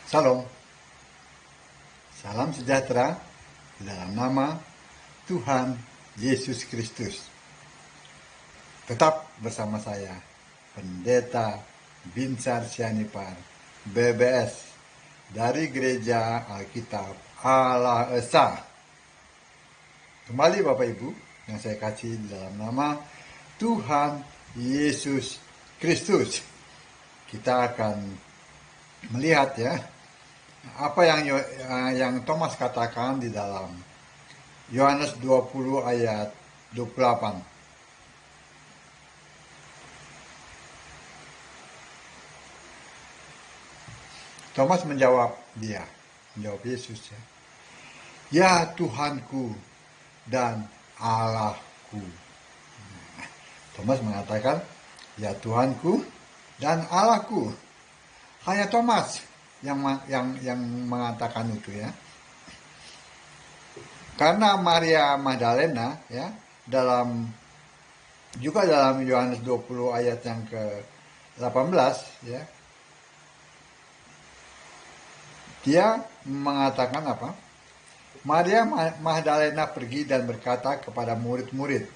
Salam, salam sejahtera di dalam nama Tuhan Yesus Kristus. Tetap bersama saya, Pendeta Binsar Sianipar, BBS, dari Gereja Alkitab Allah Esa. Kembali Bapak Ibu yang saya kasih di dalam nama Tuhan Yesus Kristus. Kita akan melihat ya apa yang Thomas katakan di dalam Yohanes 20 ayat 28. Thomas menjawab Yesus ya. Ya Tuhanku dan Allahku. Thomas mengatakan, ya Tuhanku dan Allahku. Hanya Thomas yang mengatakan itu ya. Karena Maria Magdalena ya, dalam Yohanes 20 ayat yang ke-18 ya. Dia mengatakan apa? Maria Magdalena pergi dan berkata kepada murid-murid,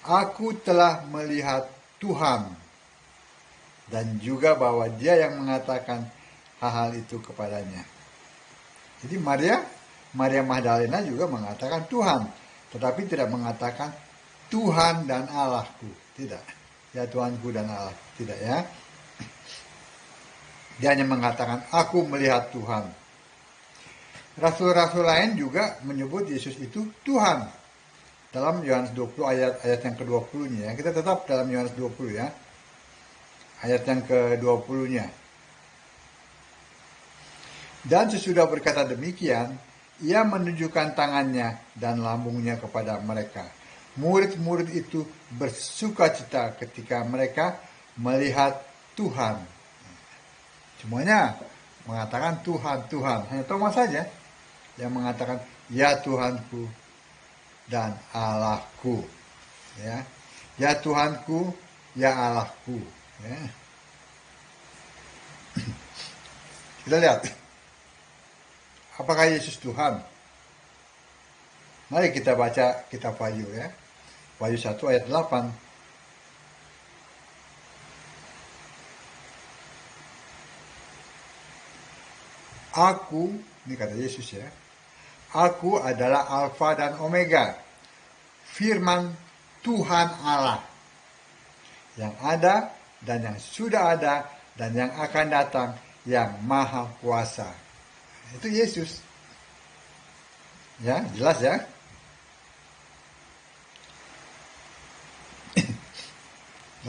"Aku telah melihat Tuhan." Dan juga bahwa dia yang mengatakan hal-hal itu kepadanya. Jadi Maria Magdalena juga mengatakan Tuhan, tetapi tidak mengatakan Tuhan dan Allahku, tidak. Ya Tuhanku dan Allahku, tidak ya. Dia hanya mengatakan aku melihat Tuhan. Rasul-rasul lain juga menyebut Yesus itu Tuhan. Dalam Yohanes 20 ayat yang ke-20-nya ya. Kita tetap dalam Yohanes 20 ya. Ayat yang ke-20-nya. Dan sesudah berkata demikian, ia menunjukkan tangannya dan lambungnya kepada mereka. Murid-murid itu bersukacita ketika mereka melihat Tuhan. Semuanya mengatakan Tuhan, Tuhan. Hanya Thomas saja yang mengatakan, ya Tuhanku dan Allahku. Ya Tuhanku, ya Allahku. Ya. Kita lihat, apakah Yesus Tuhan? Mari kita baca kitab Wahyu ya. Wahyu 1 ayat 8. Aku, ini kata Yesus ya, aku adalah Alfa dan Omega, firman Tuhan Allah, yang ada dan yang sudah ada dan yang akan datang, yang maha kuasa. Itu Yesus. Ya, jelas ya.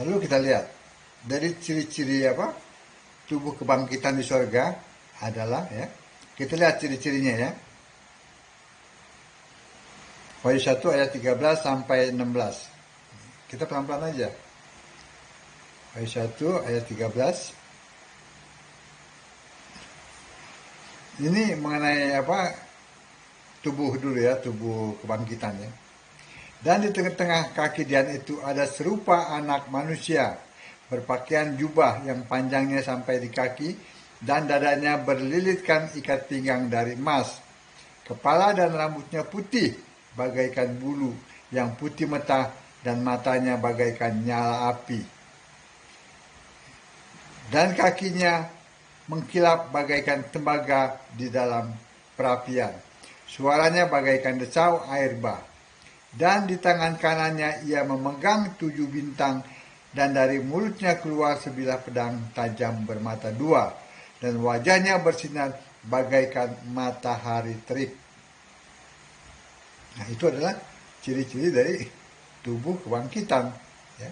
Lalu kita lihat dari ciri-ciri apa? Tubuh kebangkitan di surga adalah ya. Kita lihat ciri-cirinya ya. Wahyu 1 ayat 13 sampai 16. Kita pelan-pelan aja. Wahyu 1 ayat 13. Ini mengenai apa? Tubuh dulu ya, tubuh kebangkitan ya. Dan di tengah-tengah kaki Dian itu ada serupa anak manusia, berpakaian jubah yang panjangnya sampai di kaki, dan dadanya berlilitkan ikat pinggang dari emas. Kepala dan rambutnya putih, bagaikan bulu yang putih metah, dan matanya bagaikan nyala api. Dan kakinya mengkilap bagaikan tembaga di dalam perapian. Suaranya bagaikan desau air bah. Dan di tangan kanannya ia memegang 7 bintang, dan dari mulutnya keluar sebilah pedang tajam bermata 2, dan wajahnya bersinar bagaikan matahari terik. Nah, itu adalah ciri-ciri dari tubuh kebangkitan ya.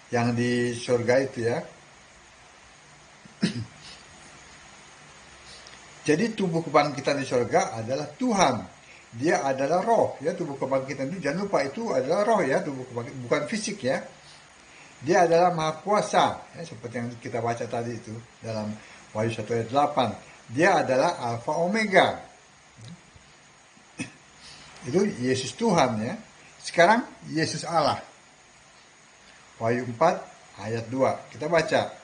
Yang di surga itu ya. Jadi tubuh kebangkitan di surga adalah Tuhan. Dia adalah roh ya, tubuh kebangkitan itu jangan lupa itu adalah roh ya, tubuh kebangkitan bukan fisik ya. Dia adalah maha kuasa ya, seperti yang kita baca tadi itu dalam Wahyu 1 ayat 8. Dia adalah Alfa Omega. Itu Yesus Tuhan ya. Sekarang Yesus Allah. Wahyu 4 ayat 2. Kita baca.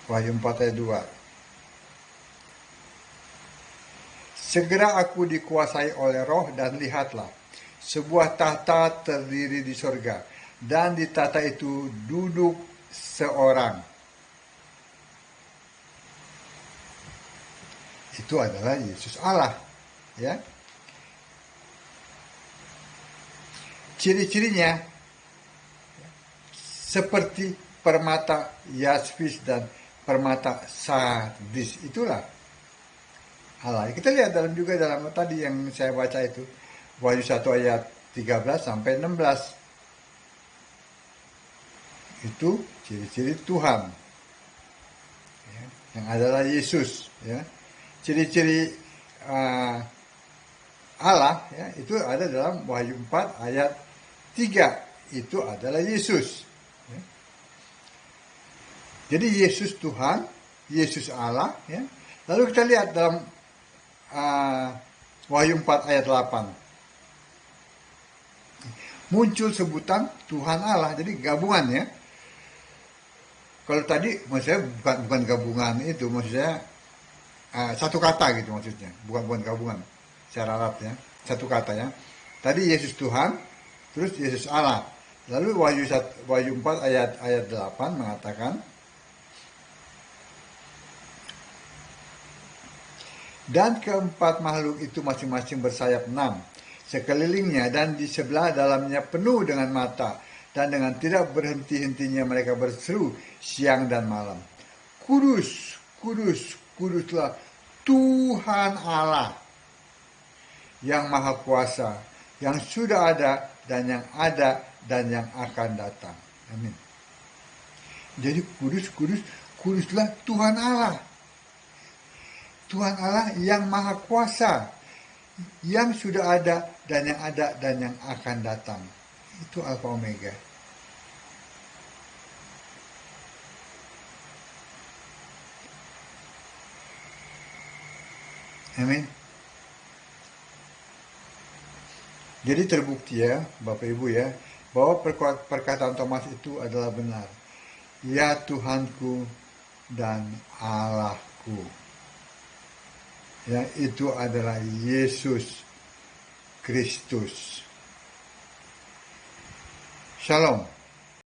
Wahyu 4 ayat 2. Segera aku dikuasai oleh roh dan lihatlah, sebuah tahta terdiri di sorga, dan di tahta itu duduk seorang. Itu adalah Yesus Allah. Ya. Ciri-cirinya seperti permata yaspis dan permata sardis. Itulah Allah. Kita lihat juga dalam tadi yang saya baca itu, Wahyu 1 ayat 13 sampai 16. Itu ciri-ciri Tuhan. Ya, yang adalah Yesus. Ya. Ciri-ciri Allah, ya, itu ada dalam Wahyu 4 ayat 3. Itu adalah Yesus. Ya. Jadi Yesus Tuhan, Yesus Allah. Ya. Lalu kita lihat dalam Wahyu 4 ayat 8. Muncul sebutan Tuhan Allah, jadi gabungannya. Kalau tadi maksudnya bukan gabungan itu, maksudnya satu kata gitu maksudnya, bukan gabungan secara Arab ya, satu kata ya. Tadi Yesus Tuhan, terus Yesus Allah. Lalu Wahyu 4 ayat 8 mengatakan, dan keempat makhluk itu masing-masing bersayap 6 sekelilingnya, dan di sebelah dalamnya penuh dengan mata, dan dengan tidak berhenti-hentinya mereka berseru siang dan malam, Kudus, kudus, kuduslah Tuhan Allah yang maha kuasa, yang sudah ada dan yang ada dan yang akan datang. Amin. Jadi kudus, kudus, kuduslah Tuhan Allah. Tuhan Allah yang maha kuasa, yang sudah ada dan yang akan datang. Itu Alfa Omega. Amin. Jadi terbukti ya, Bapak Ibu ya, bahwa perkataan Thomas itu adalah benar. Ya Tuhanku dan Allahku. Ya, itu adalah Yesus Kristus. Shalom.